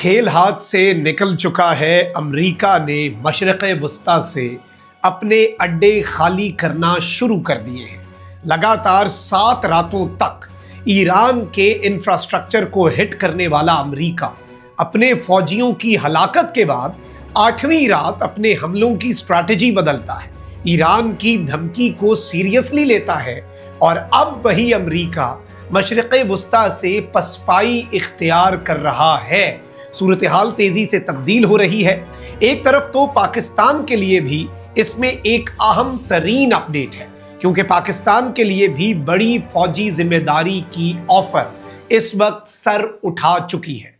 کھیل ہاتھ سے نکل چکا ہے۔ امریکہ نے مشرق وسطی سے اپنے اڈے خالی کرنا شروع کر دیے ہیں۔ لگاتار 7 راتوں تک ایران کے انفراسٹرکچر کو ہٹ کرنے والا امریکہ اپنے فوجیوں کی ہلاکت کے بعد 8ویں رات اپنے حملوں کی اسٹریٹجی بدلتا ہے، ایران کی دھمکی کو سیریسلی لیتا ہے اور اب وہی امریکہ مشرق وسطی سے پسپائی اختیار کر رہا ہے۔ صورتحال تیزی سے تبدیل ہو رہی ہے۔ ایک طرف تو پاکستان کے لیے بھی اس میں ایک اہم ترین اپڈیٹ ہے، کیونکہ پاکستان کے لیے بھی بڑی فوجی ذمہ داری کی آفر اس وقت سر اٹھا چکی ہے۔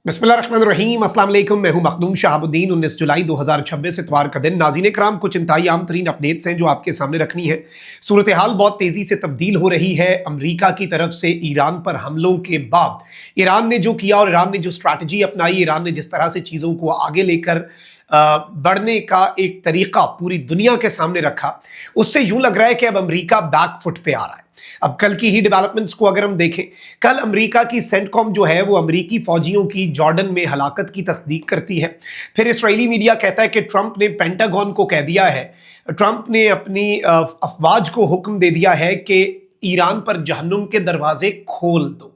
بسم اللہ الرحمن الرحیم، السلام علیکم، میں ہوں مخدوم شہاب الدین۔ 19 جولائی 2026 اتوار کا دن۔ ناظرین کرام، کچھ انتہائی عام ترین اپڈیٹس ہیں جو آپ کے سامنے رکھنی ہے۔ صورتحال بہت تیزی سے تبدیل ہو رہی ہے۔ امریکہ کی طرف سے ایران پر حملوں کے بعد ایران نے جو کیا اور ایران نے جو اسٹریٹجی اپنائی، ایران نے جس طرح سے چیزوں کو آگے لے کر بڑھنے کا ایک طریقہ پوری دنیا کے سامنے رکھا، اس سے یوں لگ رہا ہے کہ اب امریکہ بیک فٹ پہ آ رہا ہے۔ اب کل کی ہی ڈیولپمنٹس کو اگر ہم دیکھیں، کل امریکہ کی سینٹ کام جو ہے وہ امریکی فوجیوں کی جارڈن میں ہلاکت کی تصدیق کرتی ہے۔ پھر اسرائیلی میڈیا کہتا ہے کہ ٹرمپ نے پینٹاگون کو کہہ دیا ہے، ٹرمپ نے اپنی افواج کو حکم دے دیا ہے کہ ایران پر جہنم کے دروازے کھول دو۔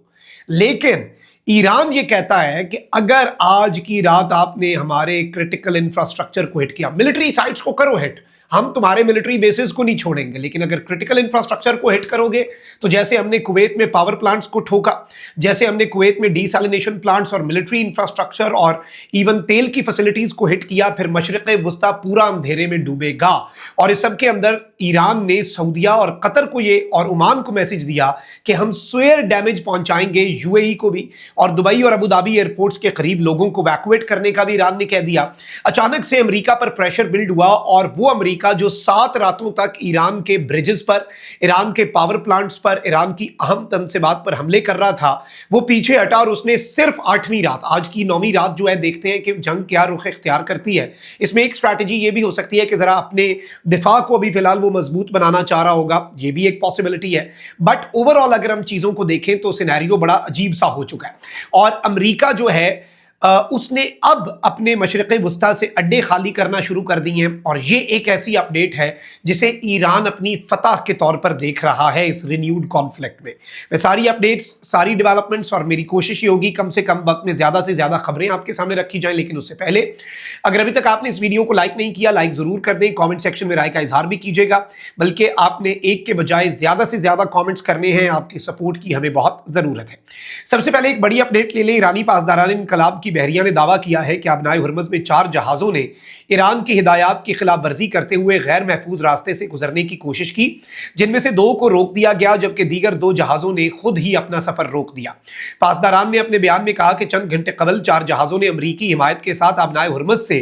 لیکن ایران یہ کہتا ہے کہ اگر آج کی رات آپ نے ہمارے کرٹیکل انفراسٹرکچر کو ہٹ کیا، ملٹری سائٹس کو کرو ہٹ، ہم تمہارے ملٹری بیسز کو نہیں چھوڑیں گے، لیکن اگر کرٹیکل انفراسٹرکچر کو ہٹ کرو گے تو جیسے ہم نے کویت میں پاور پلانٹس کو ٹھوکا، جیسے ہم نے کویت میں ڈی سیلینیشن پلانٹس اور ملٹری انفراسٹرکچر اور ایون تیل کی فیسلٹیز کو ہٹ کیا، پھر مشرق وسطی پورا اندھیرے میں ڈوبے گا۔ اور اس سب کے اندر ایران نے سعودیہ اور قطر کو یہ اور عمان کو میسج دیا کہ ہم سوئر ڈیمیج پہنچائیں گے، یو اے ای کو بھی، اور دبئی اور ابوظہبی ایئرپورٹس کے قریب لوگوں کو ویکویٹ کرنے کا بھی ایران نے کہہ دیا۔ اچانک سے امریکہ پر پریشر بلڈ ہوا اور وہ امریکہ جو 7 راتوں تک ایران کے بریجز پر، ایران کے پاور پلانٹس پر، ایران کی اہم تنصیبات پر حملے کر رہا تھا، وہ پیچھے ہٹا اور اس نے صرف 8ویں رات، آج کی 9ویں رات جو ہے، دیکھتے ہیں کہ جنگ کیا رخ اختیار کرتی ہے۔ اس میں ایک اسٹریٹجی یہ بھی ہو سکتی ہے کہ ذرا اپنے دفاع کو ابھی فی الحال وہ مضبوط بنانا چاہ رہا ہوگا، یہ بھی ایک پاسبلٹی ہے۔ بٹ اوورآل اگر ہم چیزوں کو دیکھیں تو سینیریو بڑا عجیب سا ہو چکا ہے، اور امریکہ جو ہے اس نے اب اپنے مشرق وسطی سے اڈے خالی کرنا شروع کر دی ہیں، اور یہ ایک ایسی اپڈیٹ ہے جسے ایران اپنی فتح کے طور پر دیکھ رہا ہے اس رینیوڈ کانفلکٹ میں۔ ساری اپڈیٹس، ساری ڈیولپمنٹس، اور میری کوشش یہ ہوگی کم سے کم وقت میں زیادہ سے زیادہ خبریں آپ کے سامنے رکھی جائیں، لیکن اس سے پہلے اگر ابھی تک آپ نے اس ویڈیو کو لائک نہیں کیا، لائک ضرور کر دیں، کامنٹ سیکشن میں رائے کا اظہار بھی کیجیے گا، بلکہ آپ نے ایک کے بجائے زیادہ سے زیادہ کامنٹس کرنے ہیں، آپ کی سپورٹ کی ہمیں بہت ضرورت ہے۔ سب سے پہلے ایک بڑی اپڈیٹ لے لیں۔ ایرانی پاسداران انقلاب کی بحریہ نے دعویٰ کیا ہے کہ آبنائے ہرمز میں 4 جہازوں نے ایران کی ہدایات کی خلاف ورزی کرتے ہوئے غیر محفوظ راستے سے گزرنے کی کوشش کی، جن میں سے 2 کو روک دیا گیا، جبکہ دیگر 2 جہازوں نے خود ہی اپنا سفر روک دیا۔ پاسداران نے اپنے بیان میں کہا کہ چند گھنٹے قبل 4 جہازوں نے امریکی حمایت کے ساتھ آبنائے ہرمز سے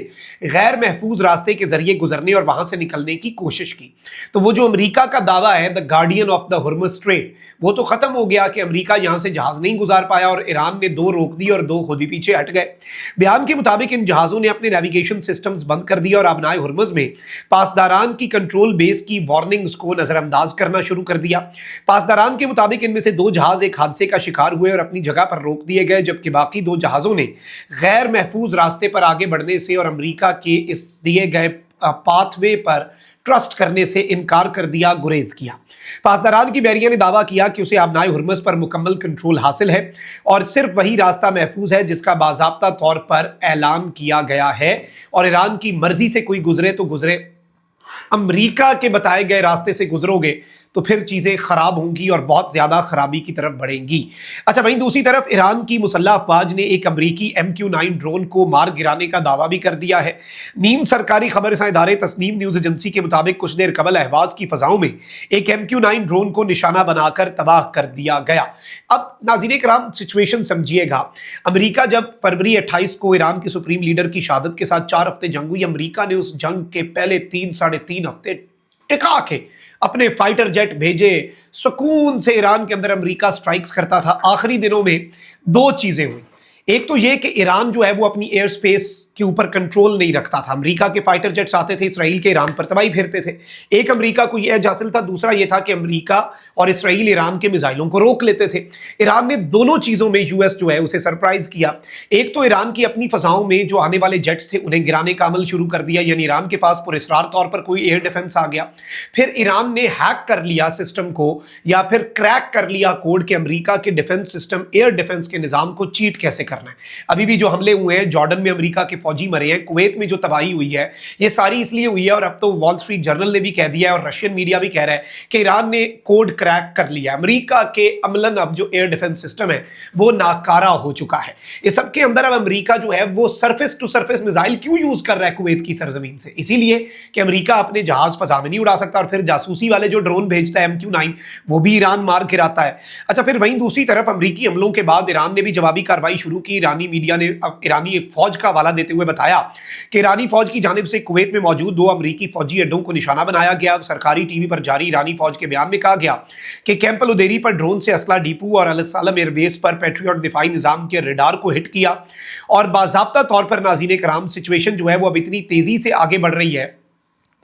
غیر محفوظ راستے کے ذریعے گزرنے اور وہاں سے نکلنے کی کوشش کی۔ تو وہ جو امریکہ کا دعویٰ ہے، the guardian of the Hormuz strait, وہ تو ختم ہو گیا کہ امریکہ یہاں سے جہاز نہیں گزار پایا اور ایران نے 2 روک دی اور 2 خود ہی پیچھے ہٹ گئے۔ بیان کے مطابق ان جہازوں نے اپنے نیویگیشن سسٹمز بند کر دیا اور آبنائے ہرمز میں پاسداران کی کنٹرول بیس کی وارننگز کو نظر انداز کرنا شروع کر دیا۔ پاسداران کے مطابق ان میں سے 2 جہاز ایک حادثے کا شکار ہوئے اور اپنی جگہ پر روک دیے گئے، جبکہ باقی 2 جہازوں نے غیر محفوظ راستے پر آگے بڑھنے سے اور امریکہ کے اس دیے گئے پاتھ وے پر ٹرسٹ کرنے سے انکار کر دیا، گریز کیا۔ پاسداران کی بحریہ نے دعویٰ کیا کہ اسے آبنائے ہرمز پر مکمل کنٹرول حاصل ہے اور صرف وہی راستہ محفوظ ہے جس کا باضابطہ طور پر اعلان کیا گیا ہے، اور ایران کی مرضی سے کوئی گزرے تو گزرے، امریکہ کے بتائے گئے راستے سے گزرو گے تو پھر چیزیں خراب ہوں گی اور بہت زیادہ خرابی کی طرف بڑھیں گی۔ اچھا، وہیں دوسری طرف ایران کی مسلح افواج نے ایک امریکی MQ-9 ڈرون کو مار گرانے کا دعویٰ بھی کر دیا ہے۔ نیم سرکاری خبر رساں ادارے تسنیم نیوز ایجنسی کے مطابق کچھ دیر قبل اہواز کی فضاؤں میں ایک MQ-9 ڈرون کو نشانہ بنا کر تباہ کر دیا گیا۔ اب ناظرین کرام، سچویشن سمجھیے گا۔ امریکہ جب فروری 28 کو ایران کے سپریم لیڈر کی شہادت کے ساتھ 4 ہفتے جنگ ہوئی، امریکہ نے اس جنگ کے پہلے 3-3.5 ہفتے ٹکا کے اپنے فائٹر جیٹ بھیجے، سکون سے ایران کے اندر امریکہ سٹرائکس کرتا تھا۔ آخری دنوں میں 2 چیزیں ہوئی۔ एक तो ये कि ईरान जो है वो अपनी एयर स्पेस के ऊपर कंट्रोल नहीं रखता था। अमेरिका के फाइटर जेट्स आते थे इसराइल के, ईरान पर तबाही फेरते थे। एक अमेरिका को यह हासिल था, दूसरा यह था कि अमेरिका और इसराइल ईरान के मिसाइलों को रोक लेते थे। ईरान ने दोनों चीजों में यूएस जो है उसे सरप्राइज किया। एक तो ईरान की अपनी फजाओं में जो आने वाले जेट्स थे उन्हें गिराने का अमल शुरू कर दिया, यानी ईरान के पास पुरस्कार तौर पर कोई एयर डिफेंस आ गया। फिर ईरान ने हैक कर लिया सिस्टम को, या फिर क्रैक कर लिया कोड के अमेरिका के डिफेंस सिस्टम, एयर डिफेंस के निजाम को चीट कैसे करना है। अभी भी जो हमले हुए हैं, जॉर्डन में अमेरिका के फौजी मरे हैं, कुवैत में जो तबाही हुई है, ये सारी इसलिए हुई है। और अब तो वॉल स्ट्रीट जर्नल ने भी कह दिया है और रशियन मीडिया भी कह रहा है कि ईरान ने कोड क्रैक कर लिया। अमेरिका के अमलन अब जो एयर डिफेंस सिस्टम है वो नाकारा हो चुका है। इस सब के अंदर अब अमेरिका जो है वो सरफेस टू सरफेस मिसाइल क्यों यूज कर रहा है कुवैत की सरजमीन से? इसीलिए कि अमेरिका अपने जहाज फजा में नहीं उड़ा सकता, और फिर जासूसी वाले जो ड्रोन भेजता है MQ-9 वो भी ईरान मार गिराता है। अच्छा, फिर वहीं दूसरी तरफ अमेरिकी हमलों के बाद ईरान ने भी जवाबी कार्रवाई शुरू की। ईरानी मीडिया ने ईरानी फौज का हवाला देते हुए बताया कि ईरानी फौज की जानिब से कुवैत में मौजूद 2 अमेरिकी फौजी अड्डों को निशाना बनाया गया। सरकारी टीवी पर जारी ईरानी फौज के बयान में कहा गया कि कैंप अल उदैरी पर ड्रोन से असला डिपो और अल सलम एयरबेस पर पैट्रियट दिफाई निजाम के रडार को हिट किया। और बाज़ाब्ता तौर पर नाज़रीन कराम, सिचुएशन जो है वो अब इतनी तेजी से आगे बढ़ रही है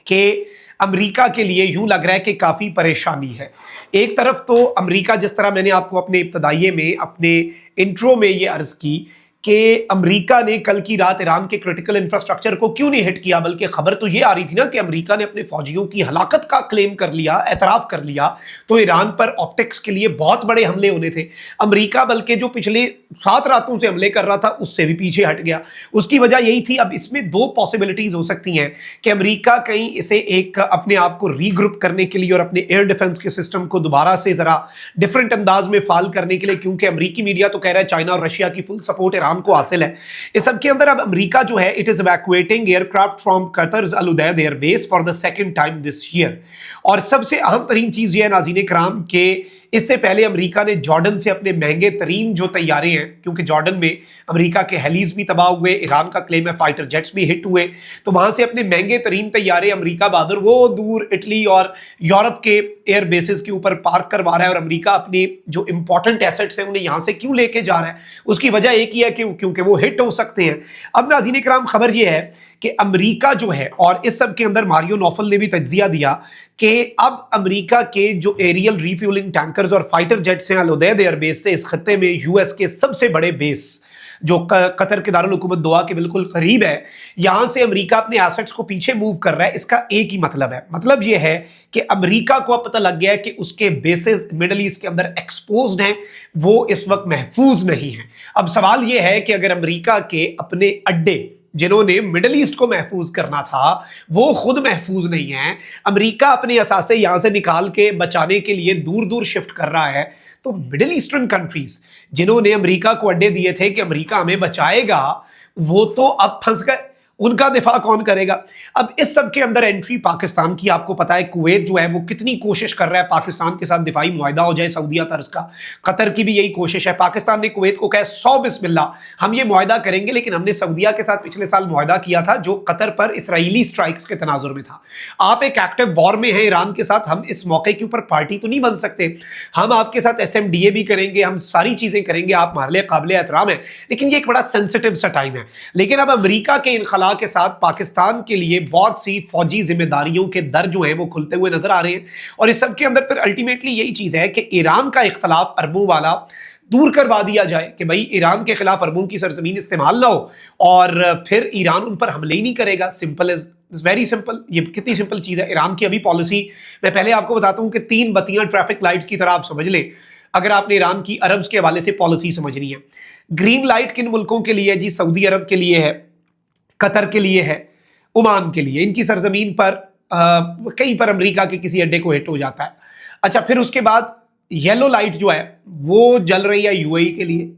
कि अमेरिका के लिए यूं लग रहा है कि काफ़ी परेशानी है। एक तरफ तो अमेरिका, जिस तरह मैंने आपको अपने इब्तदाइये में, अपने इंट्रो में ये अर्ज़ की कि अमेरिका ने कल की रात ईरान के क्रिटिकल इंफ्रास्ट्रक्चर को क्यों नहीं हिट किया, बल्कि खबर तो ये आ रही थी ना कि अमेरिका ने अपने फौजियों की हलाकत का क्लेम कर लिया, एतराफ़ कर लिया, तो ईरान पर ऑप्टिक्स के लिए बहुत बड़े हमले होने थे। अमेरिका बल्कि जो पिछले 7 रातों से हमले कर रहा था उससे भी पीछे हट गया। उसकी वजह यही थी। अब इसमें 2 पॉसिबिलिटीज़ हो सकती हैं कि अमेरिका कहीं इसे एक अपने आप को रीग्रुप करने के लिए और अपने एयर डिफेंस के सिस्टम को दोबारा से ज़रा डिफरेंट अंदाज में फाल करने के लिए, क्योंकि अमेरिकी मीडिया तो कह रहा है चाइना और रशिया की फुल सपोर्ट ईरान को हासिल है। इस सब के अंदर अब अमेरिका जो है it is evacuating aircraft from Qatar's Al Udeid airbase for the second time this year. और सबसे अहम तरीन चीज ये है नाज़रीन कराम के इससे पहले अमेरिका ने जॉर्डन से अपने महंगे तरीन जो तैयारे हैं, क्योंकि जॉर्डन में अमेरिका के हेलीज भी तबाह हुए, ईरान का क्लेम है फाइटर जेट्स भी हिट हुए, तो वहां से अपने महंगे तरीन तैयारे अमेरिका बहादुर वो दूर इटली और यूरोप के एयर बेसिस के ऊपर पार्क करवा रहा है। और अमेरिका अपनी जो इंपॉर्टेंट एसेट्स हैं उन्हें यहां से क्यों लेके जा रहा है? उसकी वजह एक ही है कि क्योंकि वो हिट हो सकते हैं। अब नाज़रीन कराम, खबर ये है कि अमेरिका जो है, और इस सब के अंदर मारियो नौफल ने भी तज्जिया दिया कि अब अमेरिका के जो एरियल रिफ्यूलिंग टैंकर्स और फाइटर जेट्स हैं अल उदैद एयरबेस से, इस खत्ते में यूएस के सबसे बड़े बेस जो कतर के दारुल हुकूमत दोहा के बिल्कुल करीब है, यहां से अमेरिका अपने एसेट्स को पीछे मूव कर रहा है। इसका एक ही मतलब है, मतलब यह है कि अमेरिका को अब पता लग गया है कि उसके बेसेस मिडल ईस्ट के अंदर एक्सपोज्ड हैं, वो इस वक्त महफूज नहीं है। अब सवाल यह है कि अगर अमेरिका के अपने अड्डे जिन्होंने मिडल ईस्ट को महफूज करना था वो खुद महफूज नहीं है, अमेरिका अपने असासे यहां से निकाल के बचाने के लिए दूर दूर शिफ्ट कर रहा है, तो मिडिल ईस्टर्न कंट्रीज जिन्होंने अमेरिका को अड्डे दिए थे कि अमेरिका हमें बचाएगा, वो तो अब फंस गए। उनका दिफा कौन करेगा? अब इस सब के अंदर एंट्री पाकिस्तान की, आपको पता है कुवैत जो है वो कितनी कोशिश कर रहा है पाकिस्तान के साथ दिफाई मुआहिदा हो जाए सऊदीया तर्ज का। कतर की भी यही कोशिश है। पाकिस्तान ने कुवैत को कहा 100 बिस्मिल्लाह हम ये मुआहिदा करेंगे, लेकिन हमने सऊदीया के साथ पिछले साल मुआहिदा किया था जो कतर पर इसराइली स्ट्राइक्स के तनाजुर में था। आप एक एक्टिव वॉर में है ईरान के साथ, हम इस मौके के ऊपर पार्टी तो नहीं बन सकते। हम आपके साथ SMDA भी करेंगे, हम सारी चीजें करेंगे, आप हमारे लिए काबिल एहतराम है, लेकिन ये एक बड़ा सेंसिटिव सा टाइम है। लेकिन अब अमेरिका के इनखला के साथ पाकिस्तान के लिए बहुत सी फौजी जिम्मेदारियों के दर जो हैं वो खुलते हुए नजर आ रहे हैं। और इस सब के अंदर फिर अल्टीमेटली यही चीज है कि ईरान का इख्तलाफ अरबों वाला दूर करवा दिया जाए कि भाई ईरान के खिलाफ अरबों की सरजमीन इस्तेमाल ना हो और फिर ईरान उन पर हमले ही नहीं करेगा। Simple is very simple. ये कितनी सिंपल चीज है। ईरान की अभी पॉलिसी मैं पहले आपको बताता हूं कि 3 बत्तियां ट्रैफिक लाइट्स की तरह आप समझ लें, अगर आपने ईरान की अरब्स के हवाले से पॉलिसी समझनी है। ग्रीन लाइट किन मुल्कों के लिए है जी? सऊदी अरब के लिए है, कतर के लिए है, ओमान के लिए। इनकी सरजमीन पर कहीं पर अमेरिका के किसी अड्डे को हिट हो जाता है। अच्छा, फिर उसके बाद येलो लाइट जो है वो जल रही है यूएई के लिए,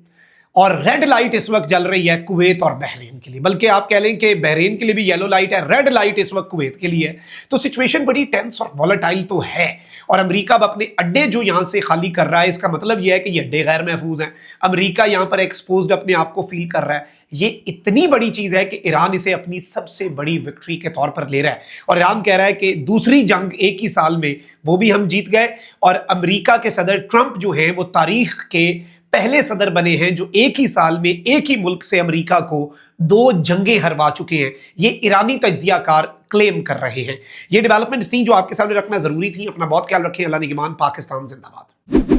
और रेड लाइट इस वक्त जल रही है कुवैत और बहरीन के लिए। बल्कि आप कह लें कि बहरीन के लिए भी येलो लाइट है, रेड लाइट इस वक्त कुवैत के लिए है। तो सिचुएशन बड़ी टेंस और वॉलेटाइल तो है। और अमेरिका अब अपने अड्डे जो यहां से खाली कर रहा है, इसका मतलब यह है कि ये अड्डे गैर महफूज हैं। अमेरिका यहां पर एक्सपोज्ड अपने आप को फील कर रहा है। ये इतनी बड़ी चीज है कि ईरान इसे अपनी सबसे बड़ी विक्ट्री के तौर पर ले रहा है। और ईरान कह रहा है कि दूसरी जंग एक ही साल में वो भी हम जीत गए, और अमेरिका के सदर ट्रंप जो है वो तारीख के پہلے صدر بنے ہیں جو ایک ہی سال میں ایک ہی ملک سے امریکہ کو 2 جنگیں ہروا چکے ہیں، یہ ایرانی تجزیہ کار کلیم کر رہے ہیں۔ یہ ڈیولپمنٹس تھیں جو آپ کے سامنے رکھنا ضروری تھی۔ اپنا بہت خیال رکھیں۔ اللہ نگہبان۔ پاکستان زندہ باد۔